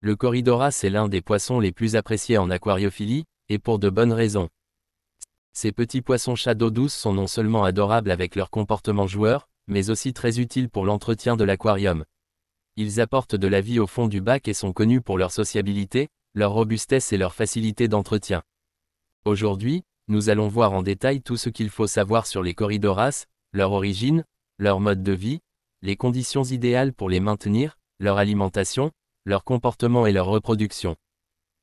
Le Corydoras est l'un des poissons les plus appréciés en aquariophilie, et pour de bonnes raisons. Ces petits poissons-chats d'eau douce sont non seulement adorables avec leur comportement joueur, mais aussi très utiles pour l'entretien de l'aquarium. Ils apportent de la vie au fond du bac et sont connus pour leur sociabilité, leur robustesse et leur facilité d'entretien. Aujourd'hui, nous allons voir en détail tout ce qu'il faut savoir sur les Corydoras, leur origine, leur mode de vie, les conditions idéales pour les maintenir, leur alimentation, leur comportement et leur reproduction.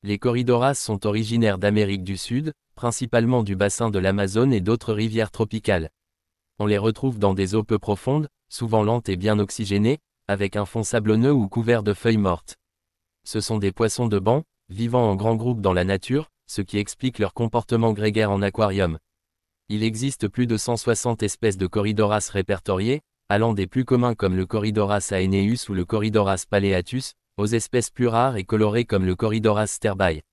Les Corydoras sont originaires d'Amérique du Sud, principalement du bassin de l'Amazone et d'autres rivières tropicales. On les retrouve dans des eaux peu profondes, souvent lentes et bien oxygénées, avec un fond sablonneux ou couvert de feuilles mortes. Ce sont des poissons de banc, vivant en grands groupes dans la nature, ce qui explique leur comportement grégaire en aquarium. Il existe plus de 160 espèces de Corydoras répertoriées, allant des plus communs comme le Corydoras aeneus ou le Corydoras paleatus, aux espèces plus rares et colorées comme le Corydoras sterbai.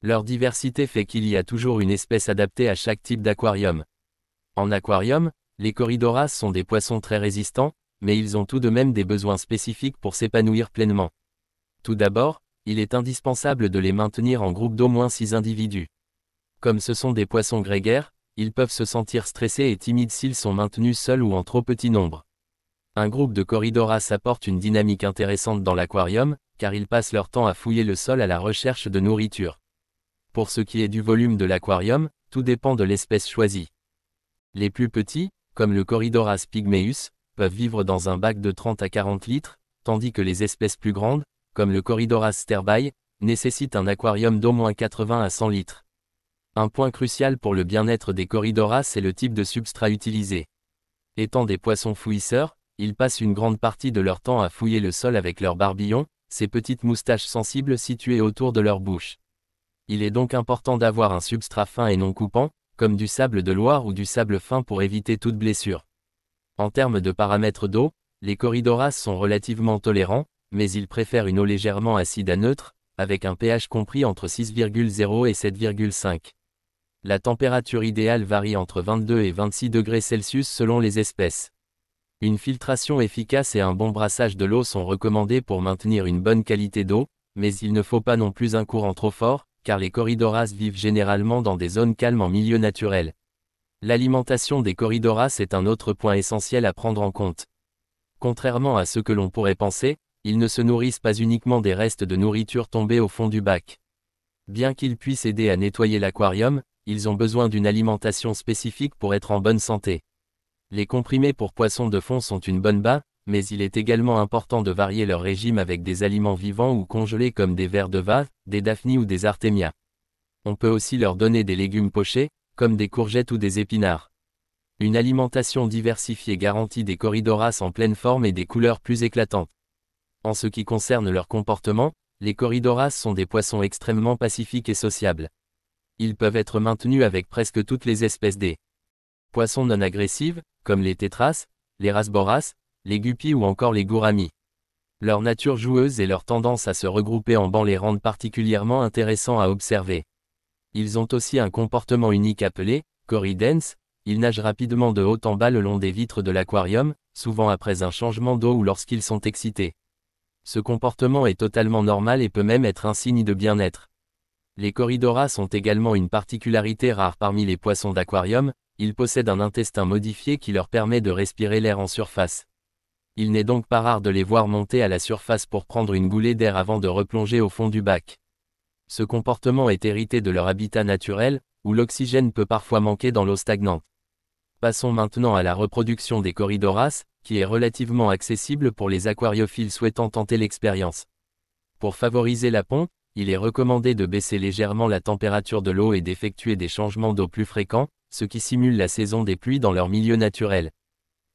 Leur diversité fait qu'il y a toujours une espèce adaptée à chaque type d'aquarium. En aquarium, les Corydoras sont des poissons très résistants, mais ils ont tout de même des besoins spécifiques pour s'épanouir pleinement. Tout d'abord, il est indispensable de les maintenir en groupe d'au moins 6 individus. Comme ce sont des poissons grégaires, ils peuvent se sentir stressés et timides s'ils sont maintenus seuls ou en trop petit nombre. Un groupe de Corydoras apporte une dynamique intéressante dans l'aquarium, car ils passent leur temps à fouiller le sol à la recherche de nourriture. Pour ce qui est du volume de l'aquarium, tout dépend de l'espèce choisie. Les plus petits, comme le Corydoras pygmaeus, peuvent vivre dans un bac de 30 à 40 litres, tandis que les espèces plus grandes, comme le Corydoras sterbai, nécessitent un aquarium d'au moins 80 à 100 litres. Un point crucial pour le bien-être des Corydoras est le type de substrat utilisé. Étant des poissons fouisseurs, ils passent une grande partie de leur temps à fouiller le sol avec leurs barbillons, ces petites moustaches sensibles situées autour de leur bouche. Il est donc important d'avoir un substrat fin et non coupant, comme du sable de Loire ou du sable fin pour éviter toute blessure. En termes de paramètres d'eau, les Corydoras sont relativement tolérants, mais ils préfèrent une eau légèrement acide à neutre, avec un pH compris entre 6,0 et 7,5. La température idéale varie entre 22 et 26 degrés Celsius selon les espèces. Une filtration efficace et un bon brassage de l'eau sont recommandés pour maintenir une bonne qualité d'eau, mais il ne faut pas non plus un courant trop fort, car les Corydoras vivent généralement dans des zones calmes en milieu naturel. L'alimentation des Corydoras est un autre point essentiel à prendre en compte. Contrairement à ce que l'on pourrait penser, ils ne se nourrissent pas uniquement des restes de nourriture tombés au fond du bac. Bien qu'ils puissent aider à nettoyer l'aquarium, ils ont besoin d'une alimentation spécifique pour être en bonne santé. Les comprimés pour poissons de fond sont une bonne base, mais il est également important de varier leur régime avec des aliments vivants ou congelés comme des vers de vase, des daphnies ou des artémias. On peut aussi leur donner des légumes pochés, comme des courgettes ou des épinards. Une alimentation diversifiée garantit des Corydoras en pleine forme et des couleurs plus éclatantes. En ce qui concerne leur comportement, les Corydoras sont des poissons extrêmement pacifiques et sociables. Ils peuvent être maintenus avec presque toutes les espèces des poissons non agressives, comme les tétras, les rasboras, les guppies ou encore les gouramis. Leur nature joueuse et leur tendance à se regrouper en bancs les rendent particulièrement intéressants à observer. Ils ont aussi un comportement unique appelé corydance. Ils nagent rapidement de haut en bas le long des vitres de l'aquarium, souvent après un changement d'eau ou lorsqu'ils sont excités. Ce comportement est totalement normal et peut même être un signe de bien-être. Les Corydoras ont également une particularité rare parmi les poissons d'aquarium, ils possèdent un intestin modifié qui leur permet de respirer l'air en surface. Il n'est donc pas rare de les voir monter à la surface pour prendre une goulée d'air avant de replonger au fond du bac. Ce comportement est hérité de leur habitat naturel, où l'oxygène peut parfois manquer dans l'eau stagnante. Passons maintenant à la reproduction des Corydoras, qui est relativement accessible pour les aquariophiles souhaitant tenter l'expérience. Pour favoriser la ponte, il est recommandé de baisser légèrement la température de l'eau et d'effectuer des changements d'eau plus fréquents, ce qui simule la saison des pluies dans leur milieu naturel.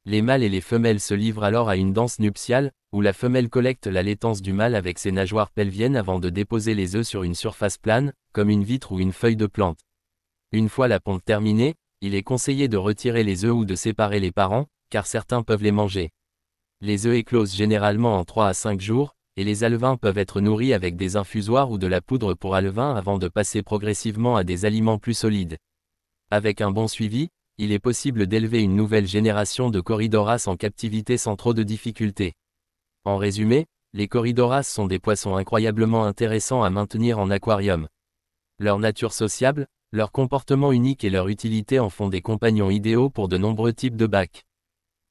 Les mâles et les femelles se livrent alors à une danse nuptiale, où la femelle collecte la laitance du mâle avec ses nageoires pelviennes avant de déposer les œufs sur une surface plane, comme une vitre ou une feuille de plante. Une fois la ponte terminée, il est conseillé de retirer les œufs ou de séparer les parents, car certains peuvent les manger. Les œufs éclosent généralement en 3 à 5 jours, et les alevins peuvent être nourris avec des infusoires ou de la poudre pour alevins avant de passer progressivement à des aliments plus solides. Avec un bon suivi, il est possible d'élever une nouvelle génération de Corydoras en captivité sans trop de difficultés. En résumé, Les Corydoras sont des poissons incroyablement intéressants à maintenir en aquarium. Leur nature sociable, leur comportement unique et leur utilité en font des compagnons idéaux pour de nombreux types de bacs.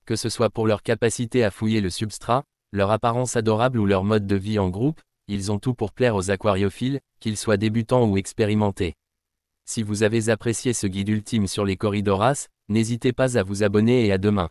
Que ce soit pour leur capacité à fouiller le substrat, leur apparence adorable ou leur mode de vie en groupe, ils ont tout pour plaire aux aquariophiles, qu'ils soient débutants ou expérimentés. Si vous avez apprécié ce guide ultime sur les Corydoras, n'hésitez pas à vous abonner et à demain.